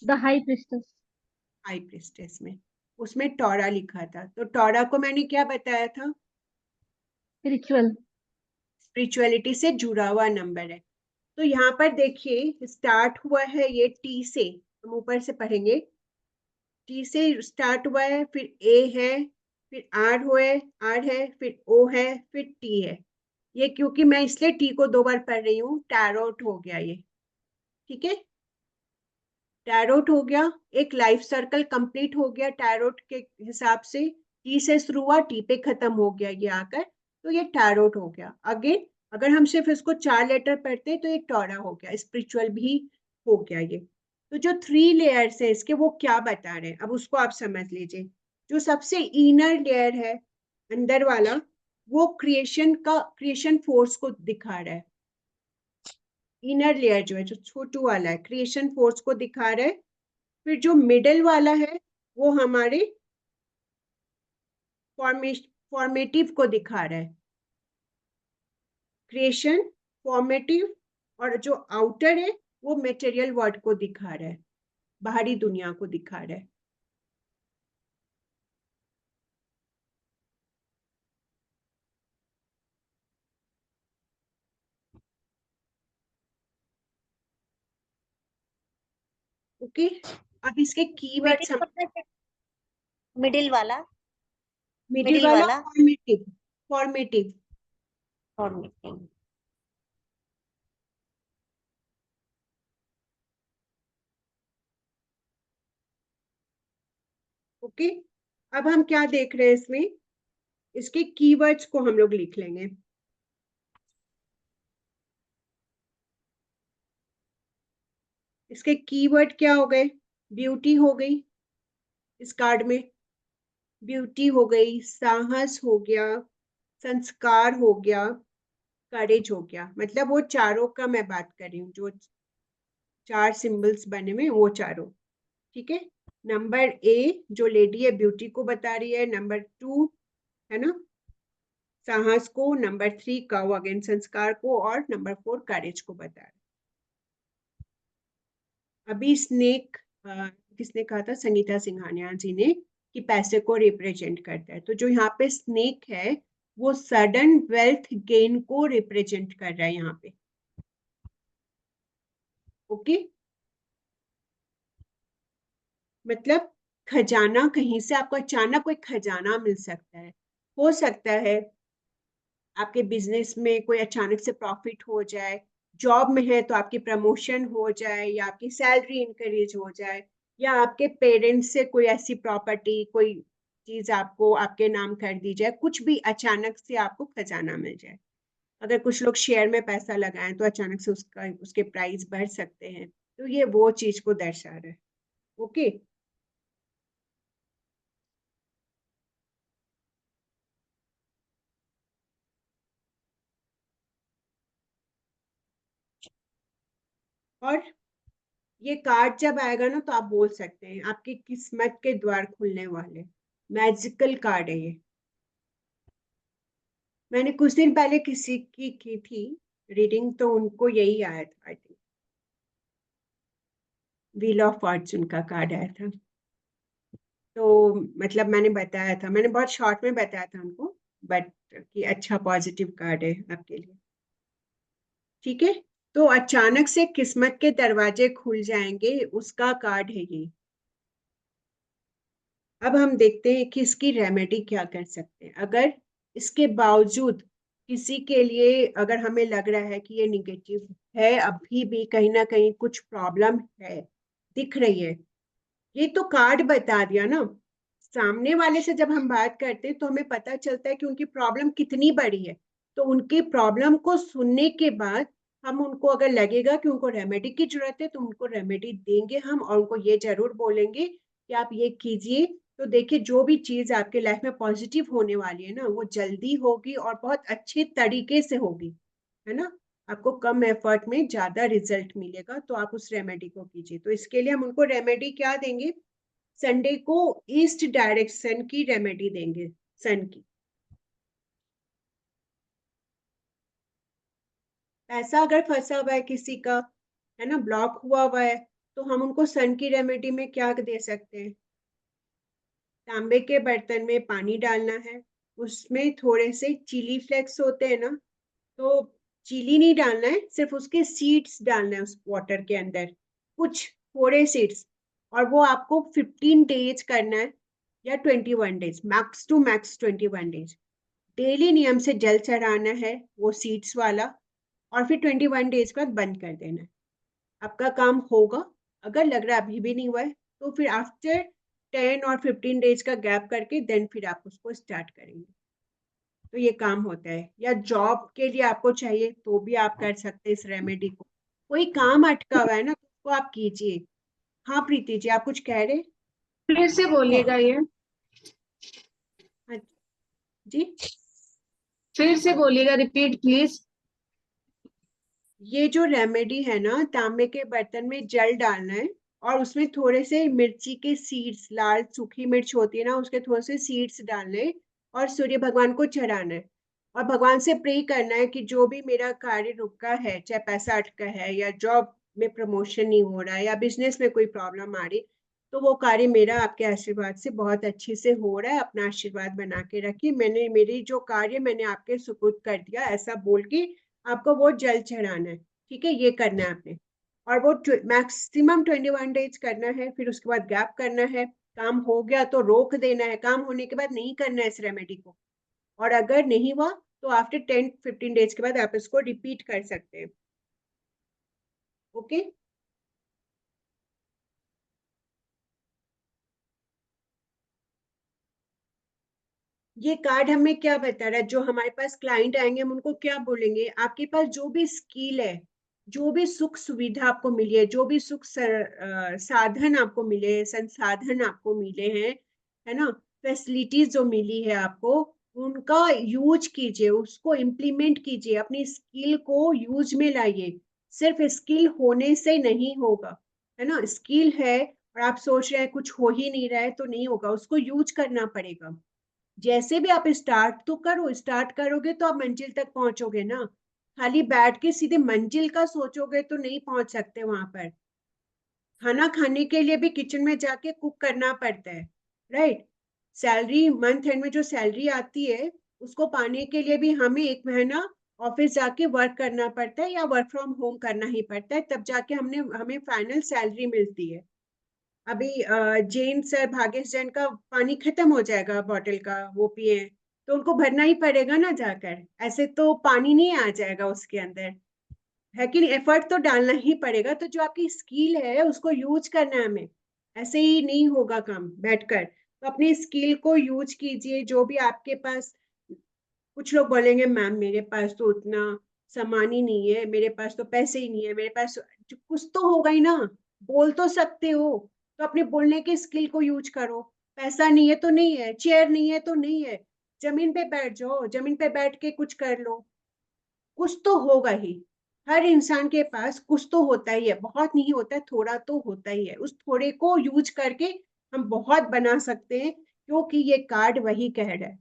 the high priestess. High priestess में, उसमें टोरा लिखा था। तो टोरा को मैंने क्या बताया था? रिचुअल। स्पिरिचुअलिटी से जुड़ा हुआ नंबर है। तो यहाँ पर देखिए स्टार्ट हुआ है ये टी से, हम ऊपर से पढ़ेंगे। टी से स्टार्ट हुआ है, फिर ए है, फिर आर है, फिर ओ है, फिर टी है। ये क्योंकि मैं इसलिए टी को 2 बार पढ़ रही हूँ, टैरोट हो गया ये। ठीक है, टैरोट हो गया, एक लाइफ सर्कल कंप्लीट हो गया टैरोट के हिसाब से। टी से शुरू हुआ, टी पे खत्म हो गया ये आकर, तो ये टैरोट हो गया। अगेन अगर हम सिर्फ इसको 4 लेटर पढ़ते तो ये टोरा हो गया, स्पिरिचुअल भी हो गया ये। तो जो 3 लेयर्स है इसके, वो क्या बता रहे हैं अब उसको आप समझ लीजिए। जो सबसे इनर लेयर है, अंदर वाला, वो क्रिएशन फोर्स को दिखा रहा है। इनर लेयर जो है, जो छोटू वाला है, क्रिएशन फोर्स को दिखा रहा है। फिर जो मिडल वाला है वो हमारे फॉर्मेटिव को दिखा रहा है, क्रिएशन, फॉर्मेटिव। और जो आउटर है वो मटेरियल वर्ल्ड को दिखा रहा है, बाहरी दुनिया को दिखा रहा है। ओके, अब इसके कीवर्ड्स हम। मिडिल वाला मिडिल मिडिल वाला वाला फॉर्मेटिव, फॉर्मेटिव। फॉर्मेटिंग। ओके, अब हम क्या देख रहे हैं इसमें, इसके कीवर्ड्स को हम लोग लिख लेंगे। इसके कीवर्ड क्या हो गए? ब्यूटी हो गई इस कार्ड में, ब्यूटी हो गई, साहस हो गया, संस्कार हो गया, करेज हो गया। मतलब वो चारों का मैं बात कर रही हूँ, जो 4 सिंबल्स बने हुए वो चारों। ठीक है, नंबर ए जो लेडी है ब्यूटी को बता रही है, नंबर 2 है ना साहस को, नंबर 3 काउ अगेन संस्कार को, और नंबर 4 करेज को बता रहा है। अभी स्नेक किसने कहा था? संगीता सिंघानिया जी ने, कि पैसे को रिप्रेजेंट करता है। तो जो यहाँ पे स्नेक है वो सडन वेल्थ गेन को रिप्रेजेंट कर रहा है यहाँ पे। ओके, मतलब खजाना, कहीं से आपको अचानक कोई खजाना मिल सकता है। हो सकता है आपके बिजनेस में कोई अचानक से प्रॉफिट हो जाए, जॉब में है तो आपकी प्रमोशन हो जाए, या आपकी सैलरी इंक्रीज हो जाए, या आपके पेरेंट्स से कोई ऐसी प्रॉपर्टी, कोई चीज आपको आपके नाम कर दी जाए, कुछ भी अचानक से आपको खजाना मिल जाए। अगर कुछ लोग शेयर में पैसा लगाएं तो अचानक से उसके प्राइस बढ़ सकते हैं। तो ये वो चीज को दर्शा रहा है। ओके, और ये कार्ड जब आएगा ना तो आप बोल सकते हैं आपकी किस्मत के द्वार खुलने वाले। मैजिकल कार्ड है ये। मैंने कुछ दिन पहले किसी की थी रीडिंग, तो उनको यही आया था, I think wheel of Fortune का कार्ड आया था। तो मतलब मैंने बताया था, मैंने बहुत शॉर्ट में बताया था उनको, बट कि अच्छा पॉजिटिव कार्ड है आपके लिए। ठीक है, तो अचानक से किस्मत के दरवाजे खुल जाएंगे, उसका कार्ड है ये। अब हम देखते हैं कि इसकी रेमेडी क्या कर सकते हैं। अगर इसके बावजूद किसी के लिए अगर हमें लग रहा है कि ये निगेटिव है, अभी भी कहीं ना कहीं कुछ प्रॉब्लम है, दिख रही है, ये तो कार्ड बता दिया ना। सामने वाले से जब हम बात करते हैं तो हमें पता चलता है कि उनकी प्रॉब्लम कितनी बड़ी है। तो उनकी प्रॉब्लम को सुनने के बाद हम उनको अगर लगेगा कि उनको रेमेडी की जरूरत है तो उनको रेमेडी देंगे हम, और उनको ये जरूर बोलेंगे कि आप ये कीजिए। तो देखिए, जो भी चीज आपके लाइफ में पॉजिटिव होने वाली है ना, वो जल्दी होगी और बहुत अच्छे तरीके से होगी, है ना। आपको कम एफर्ट में ज्यादा रिजल्ट मिलेगा, तो आप उस रेमेडी को कीजिए। तो इसके लिए हम उनको रेमेडी क्या देंगे, संडे को ईस्ट डायरेक्शन की रेमेडी देंगे, सन की। पैसा अगर फंसा हुआ है किसी का, है ना, ब्लॉक हुआ हुआ है, तो हम उनको सन की रेमेडी में क्या दे सकते हैं। तांबे के बर्तन में पानी डालना है, उसमें थोड़े से चिली फ्लेक्स होते हैं ना, तो चिली नहीं डालना है, सिर्फ उसके सीड्स डालना है उस वाटर के अंदर, कुछ थोड़े सीड्स। और वो आपको 15 डेज करना है, या 21 days, max to max 21 days. Daily नियम से जल चढ़ाना है वो सीड्स वाला, और फिर 21 डेज बाद बंद कर देना है। आपका काम होगा। अगर लग रहा है अभी भी नहीं हुआ है, तो फिर आफ्टर 10 और 15 डेज का गैप करके देन फिर आप उसको स्टार्ट करेंगे, तो ये काम होता है। या जॉब के लिए आपको चाहिए तो भी आप कर सकते हैं इस रेमेडी को। कोई काम अटका हुआ है ना, तो उसको आप कीजिए। हाँ प्रीति जी, आप कुछ कह रहे। फिर से बोलिएगा ये, हाँ जी। फिर से बोलिएगा, रिपीट प्लीज। ये जो रेमेडी है ना, तांबे के बर्तन में जल डालना है, और उसमें थोड़े से मिर्ची के सीड्स, लाल सूखी मिर्च होती है ना, उसके थोड़े से सीड्स डालने, और सूर्य भगवान को चढ़ाना है। और भगवान से प्रे करना है कि जो भी मेरा कार्य रुका है, चाहे पैसा अटका है, या जॉब में प्रमोशन नहीं हो रहा है, या बिजनेस में कोई प्रॉब्लम आ रही, तो वो कार्य मेरा आपके आशीर्वाद से बहुत अच्छे से हो रहा है। अपना आशीर्वाद बना के रखिए। मैंने मेरी जो कार्य मैंने आपके सुपुर्द कर दिया, ऐसा बोल के आपको वो जल चढ़ाना है। ठीक है, ये करना है आपने। और वो मैक्सिमम 21 डेज करना है, फिर उसके बाद गैप करना है। काम हो गया तो रोक देना है, काम होने के बाद नहीं करना है इस रेमेडी को। और अगर नहीं हुआ तो आफ्टर 10-15 डेज के बाद आप इसको रिपीट कर सकते हैं। ओके। ये कार्ड हमें क्या बता रहा है, जो हमारे पास क्लाइंट आएंगे हम उनको क्या बोलेंगे, आपके पास जो भी स्किल है, जो भी सुख सुविधा आपको मिली है, जो भी साधन आपको मिले, संसाधन आपको मिले हैं, है ना, फैसिलिटीज जो मिली है आपको, उनका यूज कीजिए, उसको इम्प्लीमेंट कीजिए, अपनी स्किल को यूज में लाइए। सिर्फ स्किल होने से नहीं होगा, है ना। स्किल है और आप सोच रहे हैं कुछ हो ही नहीं रहा है, तो नहीं होगा, उसको यूज करना पड़ेगा। जैसे भी आप स्टार्ट तो करो, स्टार्ट करोगे तो आप मंजिल तक पहुंचोगे ना। खाली बैठ के सीधे मंजिल का सोचोगे तो नहीं पहुंच सकते वहां पर। खाना खाने के लिए भी किचन में जाके कुक करना पड़ता है, राइट। सैलरी, मंथ एंड में जो सैलरी आती है, उसको पाने के लिए भी हमें 1 महीना ऑफिस जाके वर्क करना पड़ता है, या वर्क फ्रॉम होम करना ही पड़ता है, तब जाके हमें फाइनल सैलरी मिलती है। अभी जैन सर, भागेश जैन का पानी खत्म हो जाएगा बॉटल का, वो पिए, तो उनको भरना ही पड़ेगा ना जाकर, ऐसे तो पानी नहीं आ जाएगा उसके अंदर, है कि नहीं। एफर्ट तो डालना ही पड़ेगा। तो जो आपकी स्किल है उसको यूज करना है हमें, ऐसे ही नहीं होगा काम बैठकर। तो अपनी स्किल को यूज कीजिए, जो भी आपके पास। कुछ लोग बोलेंगे मैम मेरे पास तो उतना सामान ही नहीं है, मेरे पास तो पैसे ही नहीं है, मेरे पास कुछ तो होगा ही ना, बोल तो सकते हो। तो अपने बोलने के स्किल को यूज करो। पैसा नहीं है तो नहीं है, चेयर नहीं है तो नहीं है, जमीन पे बैठ जाओ, जमीन पे बैठ के कुछ कर लो, कुछ तो होगा ही। हर इंसान के पास कुछ तो होता ही है, बहुत नहीं होता है, थोड़ा तो होता ही है। उस थोड़े को यूज करके हम बहुत बना सकते हैं, क्योंकि ये कार्ड वही कह रहा है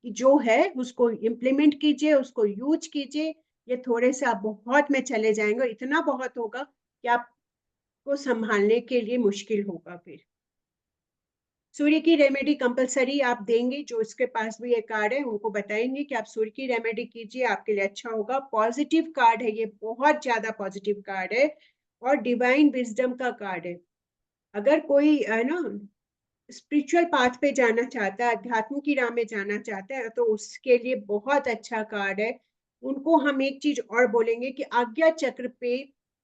कि जो है उसको इम्प्लीमेंट कीजिए, उसको यूज कीजिए। ये थोड़े से आप बहुत में चले जाएंगे, और इतना बहुत होगा कि आपको संभालने के लिए मुश्किल होगा। फिर सूर्य की रेमेडी कंपलसरी आप देंगे, जो इसके पास भी ये कार्ड है उनको बताएंगे कि आप सूर्य की रेमेडी कीजिए, आपके लिए अच्छा होगा। पॉजिटिव कार्ड है ये, बहुत ज्यादा पॉजिटिव कार्ड है, और डिवाइन विजडम का कार्ड है। अगर कोई है ना स्पिरिचुअल पाथ पे जाना चाहता है, अध्यात्म की राह में जाना चाहता है, तो उसके लिए बहुत अच्छा कार्ड है। उनको हम एक चीज और बोलेंगे कि आज्ञा चक्र पे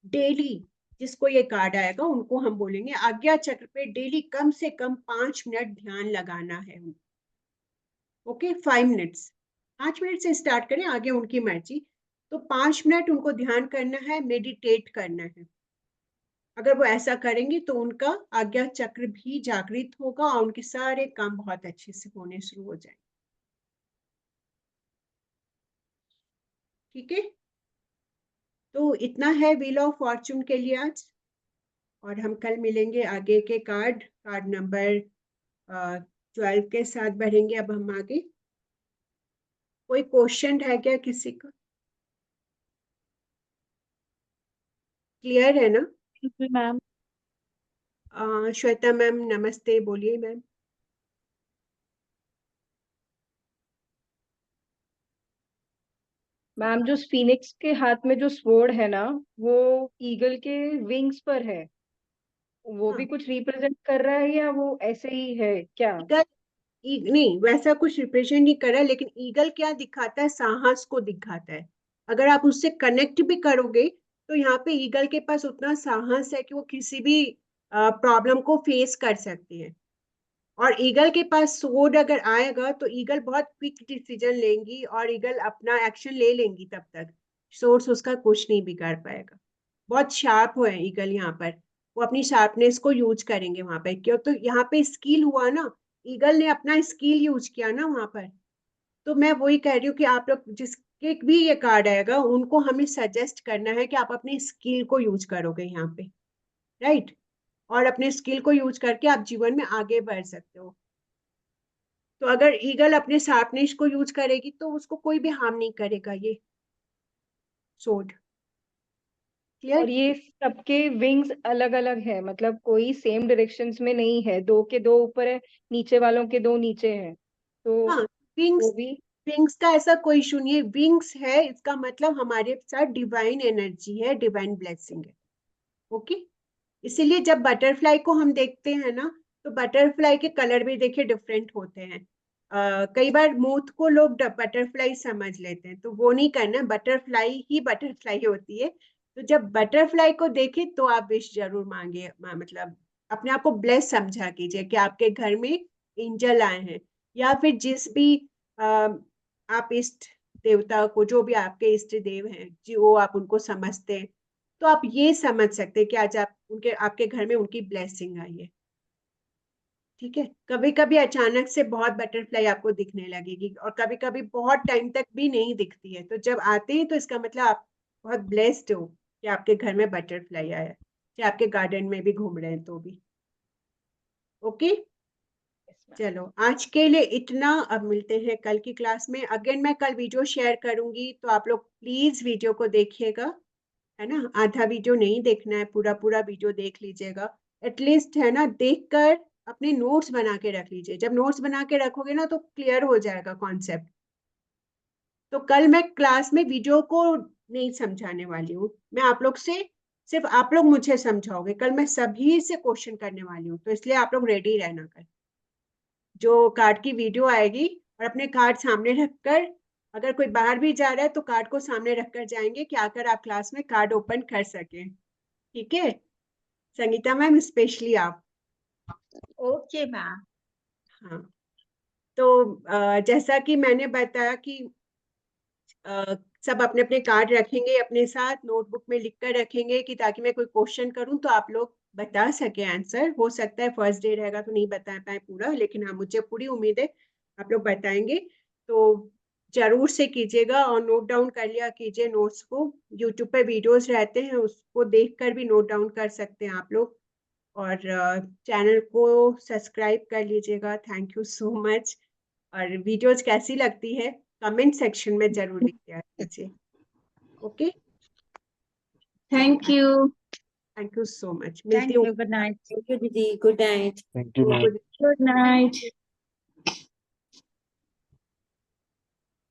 डेली, जिसको ये कार्ड आएगा उनको हम बोलेंगे आज्ञा चक्र पे डेली कम से कम 5 मिनट ध्यान लगाना है। ओके, 5 मिनट्स, 5 मिनट से स्टार्ट करें, आगे उनकी मर्जी। तो 5 मिनट उनको ध्यान करना है, मेडिटेट करना है। अगर वो ऐसा करेंगे तो उनका आज्ञा चक्र भी जागृत होगा और उनके सारे काम बहुत अच्छे से होने शुरू हो जाएंगे। ठीक है, तो इतना है व्हील ऑफ फॉर्चून के लिए आज, और हम कल मिलेंगे आगे के कार्ड नंबर 12 के साथ बढ़ेंगे। अब हम आगे, कोई क्वेश्चन है क्या किसी का? क्लियर है ना? मैम। श्वेता मैम नमस्ते, बोलिए मैम। मैम, जो फीनिक्स के हाथ में जो स्वॉर्ड है ना, वो ईगल के विंग्स पर है। वो हाँ, भी कुछ रिप्रेजेंट कर रहा है या वो ऐसे ही है क्या? ईगल, नहीं वैसा कुछ रिप्रेजेंट नहीं कर रहा है, लेकिन ईगल क्या दिखाता है, साहस को दिखाता है। अगर आप उससे कनेक्ट भी करोगे तो यहाँ पे ईगल के पास उतना साहस है कि वो किसी भी प्रॉब्लम को फेस कर सकती है। और ईगल के पास सोड अगर आएगा तो ईगल बहुत क्विक डिसीजन लेंगी और ईगल अपना एक्शन ले लेंगी, तब तक सोर्स उसका कुछ नहीं बिगाड़ पाएगा। बहुत शार्प है ईगल यहाँ पर, वो अपनी शार्पनेस को यूज करेंगे वहां पर। क्यों? तो यहाँ पे स्किल हुआ ना, ईगल ने अपना स्किल यूज किया ना वहां पर। तो मैं वही कह रही हूँ कि आप लोग जिसके भी ये कार्ड आएगा उनको हमें सजेस्ट करना है कि आप अपने स्किल को यूज करोगे यहाँ पे, राइट? और अपने स्किल को यूज करके आप जीवन में आगे बढ़ सकते हो। तो अगर ईगल अपने शार्पनेस को यूज करेगी तो उसको कोई भी हार्म नहीं करेगा ये सोड। क्लियर? और ये सबके विंग्स अलग अलग है, मतलब कोई सेम डायरेक्शंस में नहीं है। दो के दो ऊपर है, नीचे वालों के दो नीचे हैं, तो हाँ, विंग्स, वो भी। विंग्स का ऐसा कोई इशू नहीं है। विंग्स है इसका मतलब हमारे साथ डिवाइन एनर्जी है, डिवाइन ब्लेसिंग है। ओके, इसीलिए जब बटरफ्लाई को हम देखते हैं ना, तो बटरफ्लाई के कलर भी देखिए डिफरेंट होते हैं। कई बार मोथ को लोग बटरफ्लाई समझ लेते हैं, तो वो नहीं करना, बटरफ्लाई ही बटरफ्लाई होती है। तो जब बटरफ्लाई को देखे तो आप विश जरूर मांगे, मतलब अपने आप को ब्लेस समझा कीजिए कि आपके घर में एंजल आए हैं, या फिर जिस भी आप इष्ट देवता को, जो भी आपके इष्ट देव हैं जो आप उनको समझते हैं, तो आप ये समझ सकते हैं कि आज आप उनके, आपके घर में उनकी ब्लेसिंग आई है। ठीक है, कभी कभी अचानक से बहुत बटरफ्लाई आपको दिखने लगेगी और कभी कभी बहुत टाइम तक भी नहीं दिखती है। तो जब आते हैं तो इसका मतलब आप बहुत ब्लेस्ड हो कि आपके घर में बटरफ्लाई आया है, चाहे आपके गार्डन में भी घूम रहे हैं तो भी। ओके, चलो आज के लिए इतना। अब मिलते हैं कल की क्लास में। अगेन मैं कल वीडियो शेयर करूंगी, तो आप लोग प्लीज वीडियो को देखिएगा, है ना? आधा वीडियो नहीं देखना है, पूरा पूरा वीडियो देख लीजिएगा एटलीस्ट, है ना? देखकर अपने नोट्स बना के रख लीजिए। जब नोट्स बना के रखोगे ना तो क्लियर हो जाएगा कॉन्सेप्ट। तो कल मैं क्लास में वीडियो को नहीं समझाने वाली हूँ, मैं आप लोग से, सिर्फ आप लोग मुझे समझाओगे। कल मैं सभी से क्वेश्चन करने वाली हूँ, तो इसलिए आप लोग रेडी रहना। कल जो कार्ड की वीडियो आएगी, और अपने कार्ड सामने रखकर, अगर कोई बाहर भी जा रहा है तो कार्ड को सामने रखकर जाएंगे कि आकर आप क्लास में कार्ड ओपन कर सकें। ठीक है संगीता मैम, स्पेशली आप। Okay ma'am. हाँ, तो जैसा कि मैंने बताया कि सब अपने अपने कार्ड रखेंगे अपने साथ, नोटबुक में लिख कर रखेंगे कि ताकि मैं कोई क्वेश्चन करूं तो आप लोग बता सके आंसर। हो सकता है फर्स्ट डे रहेगा तो नहीं बता पाए पूरा, लेकिन हाँ मुझे पूरी उम्मीद है आप लोग बताएंगे। तो जरूर से कीजिएगा और नोट डाउन कर लिया कीजिए नोट्स को। यूट्यूब पे वीडियोस रहते हैं, उसको देख कर भी नोट डाउन कर सकते हैं आप लोग। और चैनल को सब्सक्राइब कर लीजिएगा। Thank you so much. और वीडियोज कैसी लगती है कमेंट सेक्शन में जरूर लिख दिया कीजिए। Okay, thank you. Thank you so much. Thank मिलती हूँ। You, good night. Thank you दीदी, good night. Thank you ma'am. Good good night.